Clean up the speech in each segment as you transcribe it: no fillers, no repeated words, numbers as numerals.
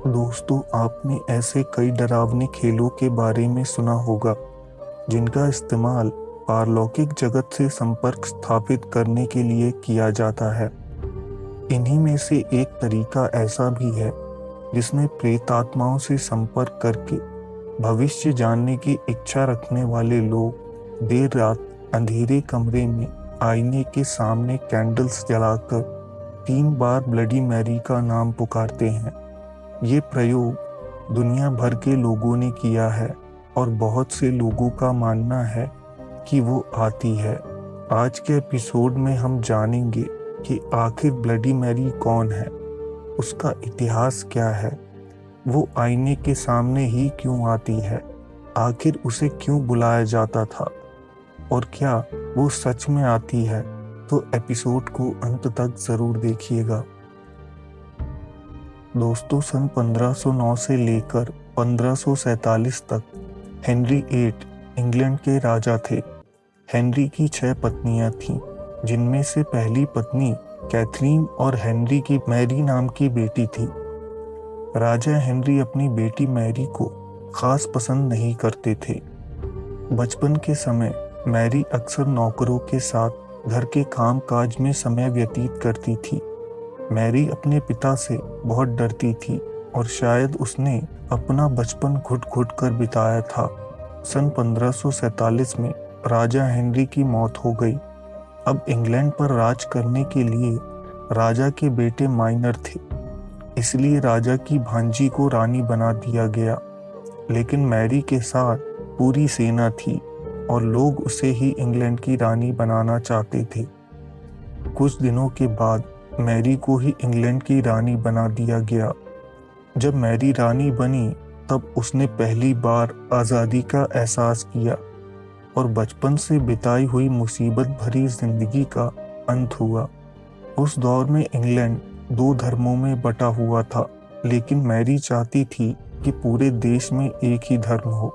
दोस्तों, आपने ऐसे कई डरावने खेलों के बारे में सुना होगा जिनका इस्तेमाल पारलौकिक जगत से संपर्क स्थापित करने के लिए किया जाता है। इन्हीं में से एक तरीका ऐसा भी है जिसमें प्रेतात्माओं से संपर्क करके भविष्य जानने की इच्छा रखने वाले लोग देर रात अंधेरे कमरे में आईने के सामने कैंडल्स जलाकर 3 बार ब्लडी मैरी का नाम पुकारते हैं। ये प्रयोग दुनिया भर के लोगों ने किया है और बहुत से लोगों का मानना है कि वो आती है। आज के एपिसोड में हम जानेंगे कि आखिर ब्लडी मैरी कौन है, उसका इतिहास क्या है, वो आईने के सामने ही क्यों आती है, आखिर उसे क्यों बुलाया जाता था और क्या वो सच में आती है। तो एपिसोड को अंत तक ज़रूर देखिएगा। दोस्तों, सन 1509 से लेकर 1547 तक हेनरी 8 इंग्लैंड के राजा थे। हेनरी की 6 पत्नियां थीं, जिनमें से पहली पत्नी कैथरीन और हेनरी की मैरी नाम की बेटी थी। राजा हेनरी अपनी बेटी मैरी को खास पसंद नहीं करते थे। बचपन के समय मैरी अक्सर नौकरों के साथ घर के काम काज में समय व्यतीत करती थी। मैरी अपने पिता से बहुत डरती थी और शायद उसने अपना बचपन घुट घुट कर बिताया था। सन 1547 में राजा हेनरी की मौत हो गई। अब इंग्लैंड पर राज करने के लिए राजा के बेटे माइनर थे, इसलिए राजा की भांजी को रानी बना दिया गया। लेकिन मैरी के साथ पूरी सेना थी और लोग उसे ही इंग्लैंड की रानी बनाना चाहते थे। कुछ दिनों के बाद मैरी को ही इंग्लैंड की रानी बना दिया गया। जब मैरी रानी बनी तब उसने पहली बार आज़ादी का एहसास किया और बचपन से बिताई हुई मुसीबत भरी जिंदगी का अंत हुआ। उस दौर में इंग्लैंड 2 धर्मों में बटा हुआ था, लेकिन मैरी चाहती थी कि पूरे देश में एक ही धर्म हो।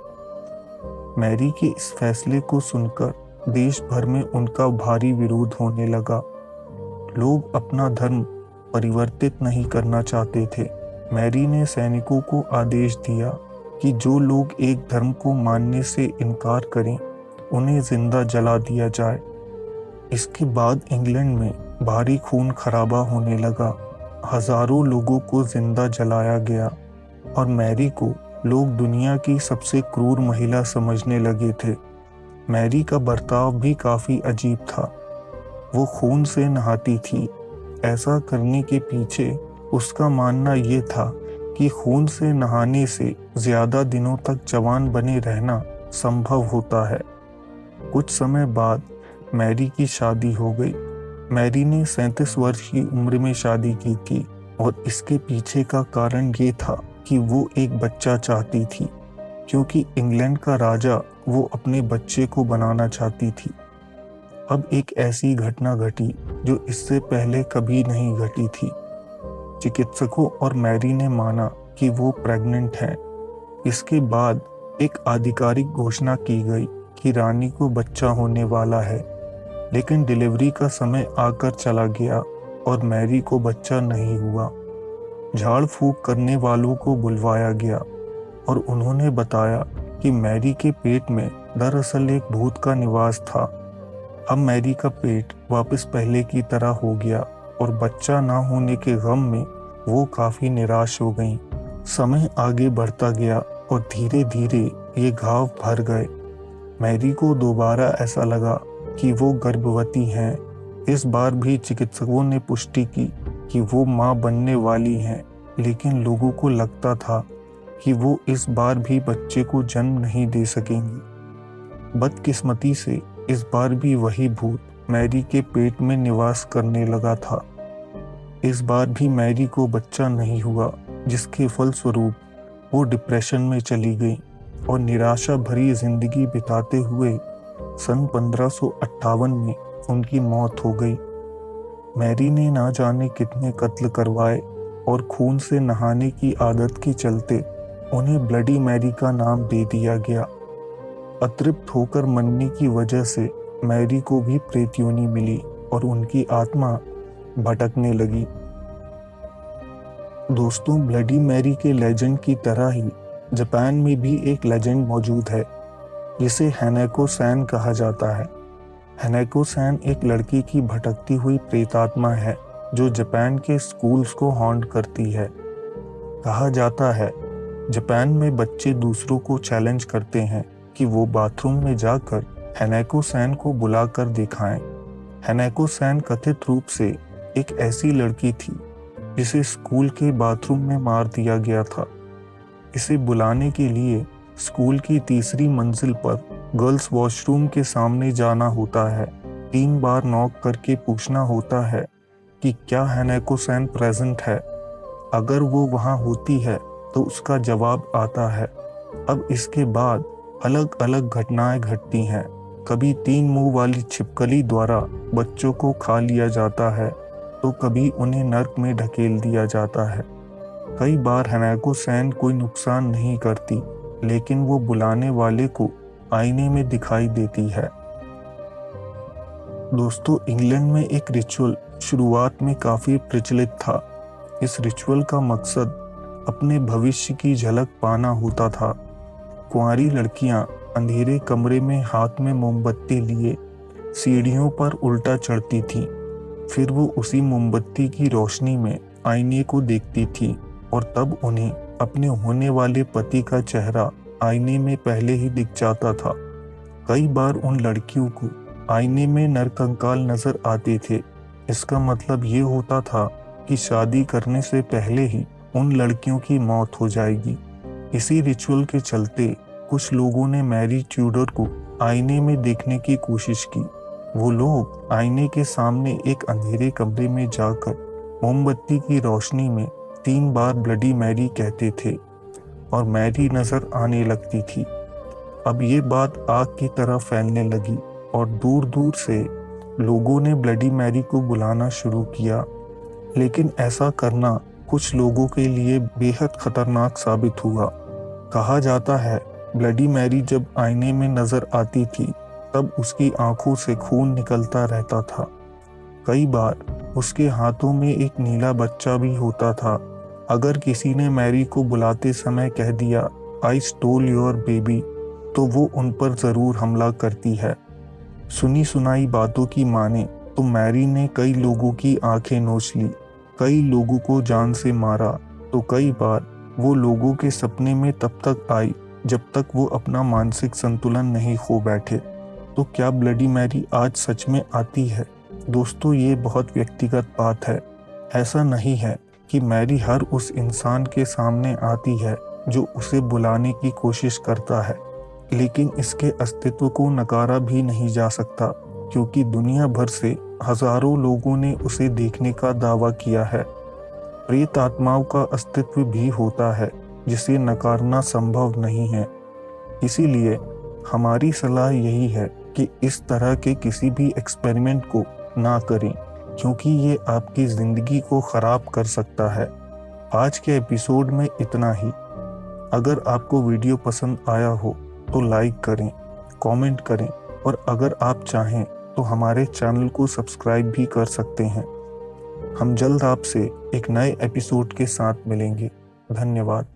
मैरी के इस फैसले को सुनकर देश भर में उनका भारी विरोध होने लगा। लोग अपना धर्म परिवर्तित नहीं करना चाहते थे। मैरी ने सैनिकों को आदेश दिया कि जो लोग एक धर्म को मानने से इनकार करें, उन्हें जिंदा जला दिया जाए। इसके बाद इंग्लैंड में भारी खून खराबा होने लगा। हजारों लोगों को जिंदा जलाया गया और मैरी को लोग दुनिया की सबसे क्रूर महिला समझने लगे थे। मैरी का बर्ताव भी काफी अजीब था। वो खून से नहाती थी। ऐसा करने के पीछे उसका मानना ये था कि खून से नहाने से ज्यादा दिनों तक जवान बने रहना संभव होता है। कुछ समय बाद मैरी की शादी हो गई। मैरी ने 37 वर्ष की उम्र में शादी की थी और इसके पीछे का कारण ये था कि वो एक बच्चा चाहती थी, क्योंकि इंग्लैंड का राजा वो अपने बच्चे को बनाना चाहती थी। अब एक ऐसी घटना घटी जो इससे पहले कभी नहीं घटी थी। चिकित्सकों और मैरी ने माना कि वो प्रेग्नेंट है। इसके बाद एक आधिकारिक घोषणा की गई कि रानी को बच्चा होने वाला है, लेकिन डिलीवरी का समय आकर चला गया और मैरी को बच्चा नहीं हुआ। झाड़ फूंक करने वालों को बुलवाया गया और उन्होंने बताया कि मैरी के पेट में दरअसल एक भूत का निवास था। अब मैरी का पेट वापस पहले की तरह हो गया और बच्चा ना होने के गम में वो काफी निराश हो गईं। समय आगे बढ़ता गया और धीरे धीरे ये घाव भर गए। मैरी को दोबारा ऐसा लगा कि वो गर्भवती हैं। इस बार भी चिकित्सकों ने पुष्टि की कि वो मां बनने वाली हैं, लेकिन लोगों को लगता था कि वो इस बार भी बच्चे को जन्म नहीं दे सकेंगी। बदकिस्मती से इस बार भी वही भूत मैरी के पेट में निवास करने लगा था। इस बार भी मैरी को बच्चा नहीं हुआ, जिसके फलस्वरूप वो डिप्रेशन में चली गई और निराशा भरी जिंदगी बिताते हुए सन 1558 में उनकी मौत हो गई। मैरी ने ना जाने कितने कत्ल करवाए और खून से नहाने की आदत के चलते उन्हें ब्लडी मैरी का नाम दे दिया गया। अतृप्त होकर मरने की वजह से मैरी को भी प्रेत योनि मिली और उनकी आत्मा भटकने लगी। दोस्तों, ब्लडी मैरी के लेजेंड की तरह ही जापान में भी एक लेजेंड मौजूद है जिसे हैनाको सैन कहा जाता है। हैनाको सैन एक लड़की की भटकती हुई प्रेतात्मा है जो जापान के स्कूल्स को हॉन्ट करती है। कहा जाता है जापान में बच्चे दूसरों को चैलेंज करते हैं कि वो बाथरूम में जाकर हैनाको सैन को बुलाकर दिखाएं। हैनाको सैन कथित रूप से एक ऐसी लड़की थी जिसे स्कूल के बाथरूम में मार दिया गया था। इसे बुलाने के लिए स्कूल की तीसरी मंजिल पर गर्ल्स वॉशरूम के सामने जाना होता है। 3 बार नॉक करके पूछना होता है कि क्या हैनाको सैन प्रेजेंट है। अगर वो वहाँ होती है तो उसका जवाब आता है। अब इसके बाद अलग अलग घटनाएं घटती हैं। कभी 3 मुंह वाली छिपकली द्वारा बच्चों को खा लिया जाता है तो कभी उन्हें नर्क में ढकेल दिया जाता है। कई बार हैनाको सैन कोई नुकसान नहीं करती, लेकिन वो बुलाने वाले को आईने में दिखाई देती है। दोस्तों, इंग्लैंड में एक रिचुअल शुरुआत में काफ़ी प्रचलित था। इस रिचुअल का मकसद अपने भविष्य की झलक पाना होता था। कुंवारी लड़कियां अंधेरे कमरे में हाथ में मोमबत्ती लिए सीढ़ियों पर उल्टा चढ़ती थीं। फिर वो उसी मोमबत्ती की रोशनी में आईने को देखती थी और तब उन्हें अपने होने वाले पति का चेहरा आईने में पहले ही दिख जाता था। कई बार उन लड़कियों को आईने में नरकंकाल नजर आते थे। इसका मतलब ये होता था कि शादी करने से पहले ही उन लड़कियों की मौत हो जाएगी। इसी रिचुअल के चलते कुछ लोगों ने मैरी ट्यूडर को आईने में देखने की कोशिश की। वो लोग आईने के सामने एक अंधेरे कमरे में जाकर मोमबत्ती की रोशनी में 3 बार ब्लडी मैरी कहते थे और मैरी नजर आने लगती थी। अब ये बात आग की तरह फैलने लगी और दूर दूर से लोगों ने ब्लडी मैरी को बुलाना शुरू किया। लेकिन ऐसा करना कुछ लोगों के लिए बेहद खतरनाक साबित हुआ। कहा जाता है ब्लडी मैरी जब आईने में नजर आती थी तब उसकी आंखों से खून निकलता रहता था। कई बार उसके हाथों में एक नीला बच्चा भी होता था। अगर किसी ने मैरी को बुलाते समय कह दिया आई स्टोल योर बेबी, तो वो उन पर जरूर हमला करती है। सुनी सुनाई बातों की माने तो मैरी ने कई लोगों की आंखें नोच ली, कई लोगों को जान से मारा, तो कई बार वो लोगों के सपने में तब तक आई जब तक वो अपना मानसिक संतुलन नहीं खो बैठे। तो क्या ब्लडी मैरी आज सच में आती है? दोस्तों, ये बहुत व्यक्तिगत बात है। ऐसा नहीं है कि मैरी हर उस इंसान के सामने आती है जो उसे बुलाने की कोशिश करता है, लेकिन इसके अस्तित्व को नकारा भी नहीं जा सकता क्योंकि दुनिया भर से हजारों लोगों ने उसे देखने का दावा किया है। प्रेत आत्माओं का अस्तित्व भी होता है जिसे नकारना संभव नहीं है। इसीलिए हमारी सलाह यही है कि इस तरह के किसी भी एक्सपेरिमेंट को ना करें क्योंकि ये आपकी ज़िंदगी को ख़राब कर सकता है। आज के एपिसोड में इतना ही। अगर आपको वीडियो पसंद आया हो तो लाइक करें, कमेंट करें और अगर आप चाहें तो हमारे चैनल को सब्सक्राइब भी कर सकते हैं। हम जल्द आपसे एक नए एपिसोड के साथ मिलेंगे। धन्यवाद।